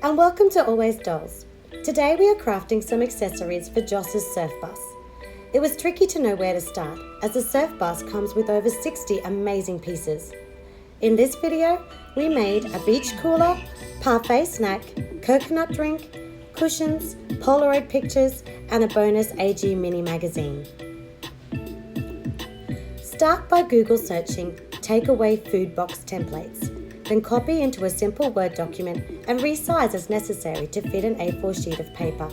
And welcome to Always Dolls. Today we are crafting some accessories for Joss's surf bus. It was tricky to know where to start, as the surf bus comes with over 60 amazing pieces. In this video, we made a beach cooler, parfait snack, coconut drink, cushions, Polaroid pictures, and a bonus AG mini magazine. Start by Google searching takeaway food box templates. Then copy into a simple Word document and resize as necessary to fit an A4 sheet of paper.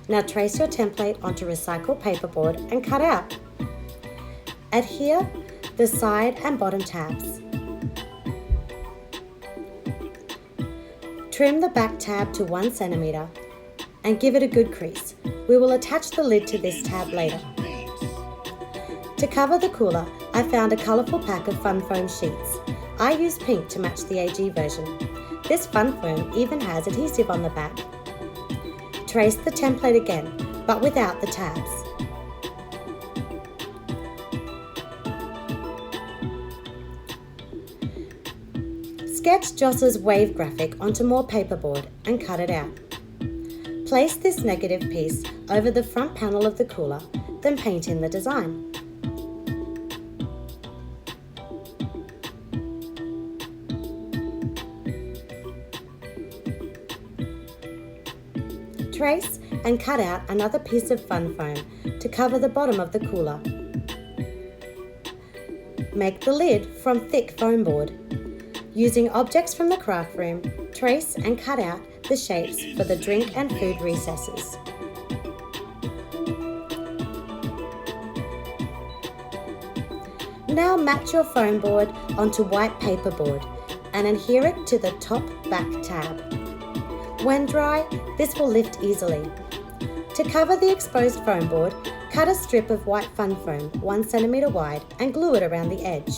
Now trace your template onto recycled paperboard and cut out. Adhere the side and bottom tabs. Trim the back tab to 1 centimetre and give it a good crease. We will attach the lid to this tab later. To cover the cooler, I found a colourful pack of fun foam sheets. I used pink to match the AG version. This fun foam even has adhesive on the back. Trace the template again, but without the tabs. Sketch Joss's wave graphic onto more paperboard and cut it out. Place this negative piece over the front panel of the cooler, then paint in the design. Trace and cut out another piece of fun foam to cover the bottom of the cooler. Make the lid from thick foam board. Using objects from the craft room, trace and cut out the shapes for the drink and food recesses. Now match your foam board onto white paperboard and adhere it to the top back tab. When dry, this will lift easily. To cover the exposed foam board, cut a strip of white fun foam 1 centimetre wide and glue it around the edge.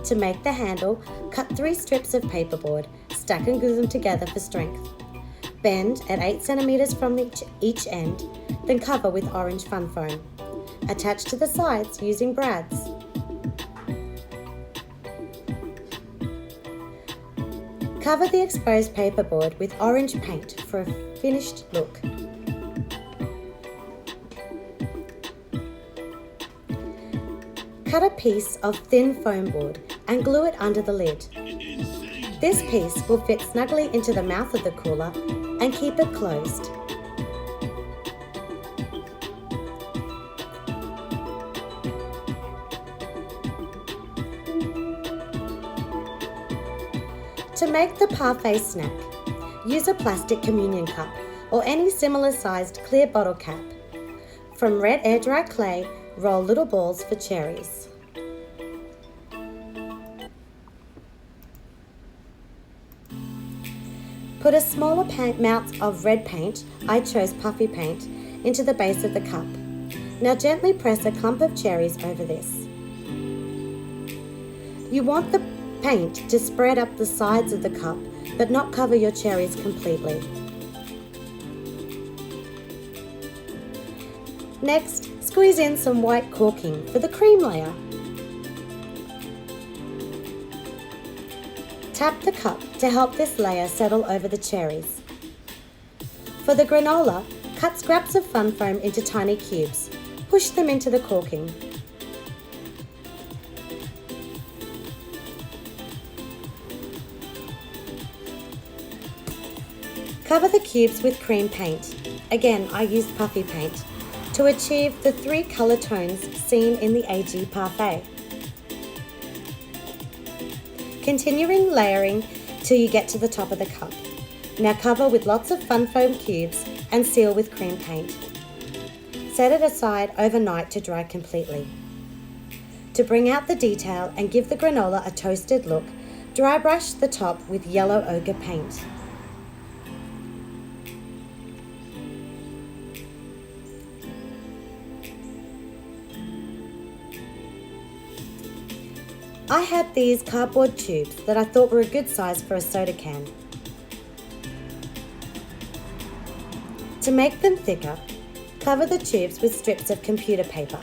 To make the handle, cut 3 strips of paperboard, stack and glue them together for strength. Bend at 8 centimetres from each end, then cover with orange fun foam. Attach to the sides using brads. Cover the exposed paperboard with orange paint for a finished look. Cut a piece of thin foam board and glue it under the lid. This piece will fit snugly into the mouth of the cooler and keep it closed. To make the parfait snack, use a plastic communion cup or any similar sized clear bottle cap. From red air dry clay, roll little balls for cherries. Put a smaller amount of red paint, I chose puffy paint, into the base of the cup. Now gently press a clump of cherries over this. You want the paint to spread up the sides of the cup, but not cover your cherries completely. Next, squeeze in some white corking for the cream layer. Tap the cup to help this layer settle over the cherries. For the granola, cut scraps of fun foam into tiny cubes. Push them into the corking. Cover the cubes with cream paint. Again, I used puffy paint to achieve the 3 colour tones seen in the AG parfait. Continuing layering till you get to the top of the cup. Now cover with lots of fun foam cubes and seal with cream paint. Set it aside overnight to dry completely. To bring out the detail and give the granola a toasted look, dry brush the top with yellow ochre paint. I had these cardboard tubes that I thought were a good size for a soda can. To make them thicker, cover the tubes with strips of computer paper.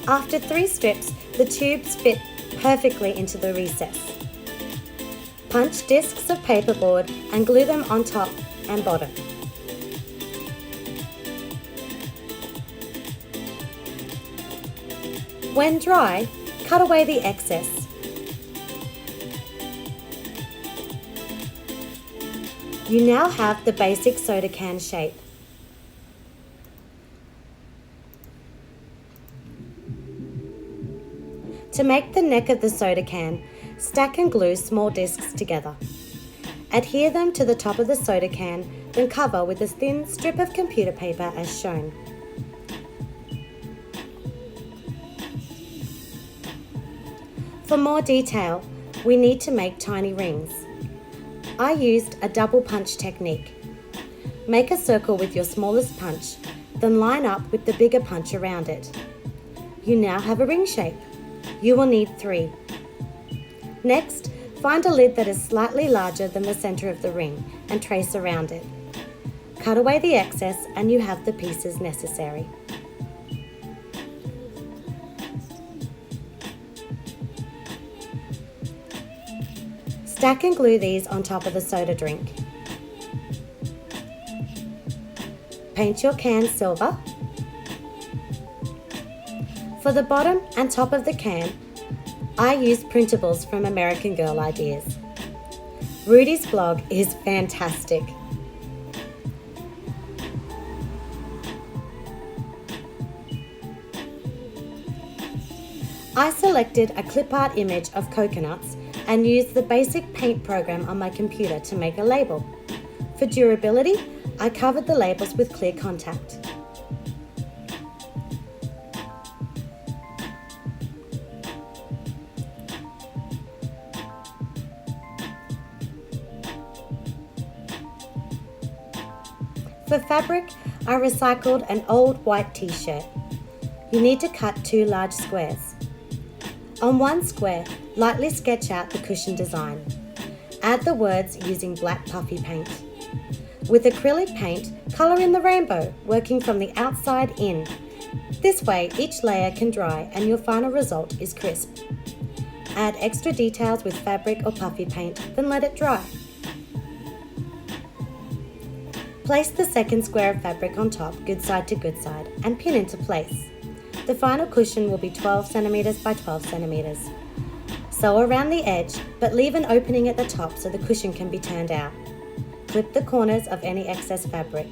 After 3 strips, the tubes fit perfectly into the recess. Punch discs of paperboard and glue them on top and bottom. When dry, cut away the excess. You now have the basic soda can shape. To make the neck of the soda can, stack and glue small discs together. Adhere them to the top of the soda can, then cover with a thin strip of computer paper as shown. For more detail, we need to make tiny rings. I used a double punch technique. Make a circle with your smallest punch, then line up with the bigger punch around it. You now have a ring shape. You will need 3. Next, find a lid that is slightly larger than the center of the ring and trace around it. Cut away the excess and you have the pieces necessary. Stack and glue these on top of the soda drink. Paint your can silver. For the bottom and top of the can, I used printables from American Girl Ideas. Rudy's blog is fantastic. I selected a clip art image of coconuts and used the basic paint program on my computer to make a label. For durability, I covered the labels with clear contact. For fabric, I recycled an old white t-shirt. You need to cut 2 large squares. On one square, lightly sketch out the cushion design. Add the words using black puffy paint. With acrylic paint, colour in the rainbow, working from the outside in. This way, each layer can dry and your final result is crisp. Add extra details with fabric or puffy paint, then let it dry. Place the second square of fabric on top, good side to good side, and pin into place. The final cushion will be 12 centimeters by 12 centimeters. Sew around the edge, but leave an opening at the top so the cushion can be turned out. Clip the corners of any excess fabric.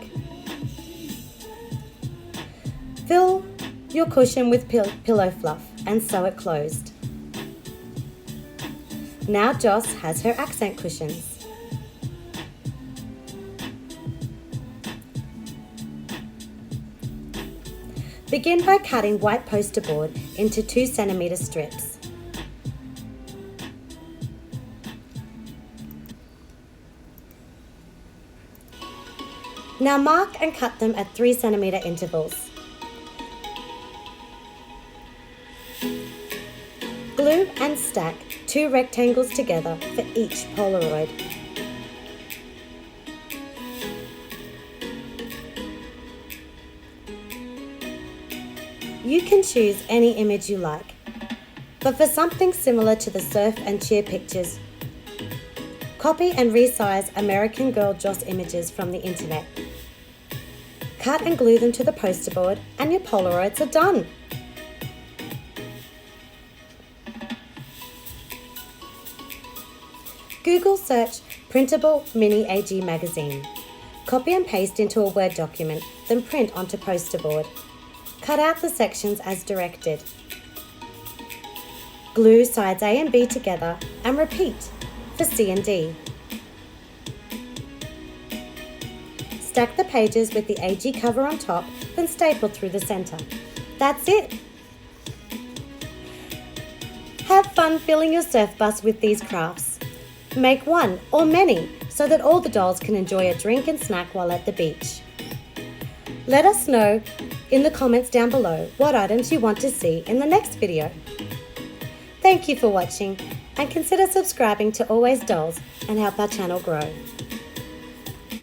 Fill your cushion with pillow fluff and sew it closed. Now Joss has her accent cushions. Begin by cutting white poster board into 2 centimeter strips. Now mark and cut them at 3 centimeter intervals. Glue and stack 2 rectangles together for each polaroid. You can choose any image you like, but for something similar to the surf and cheer pictures, copy and resize American Girl Joss images from the internet. Cut and glue them to the poster board and your Polaroids are done. Google search Printable Mini AG Magazine. Copy and paste into a Word document, then print onto poster board. Cut out the sections as directed. Glue sides A and B together and repeat for C and D. Stack the pages with the AG cover on top, then staple through the center. That's it! Have fun filling your surf bus with these crafts. Make one or many so that all the dolls can enjoy a drink and snack while at the beach. Let us know in the comments down below what items you want to see in the next video. Thank you for watching and consider subscribing to Always Dolls and help our channel grow.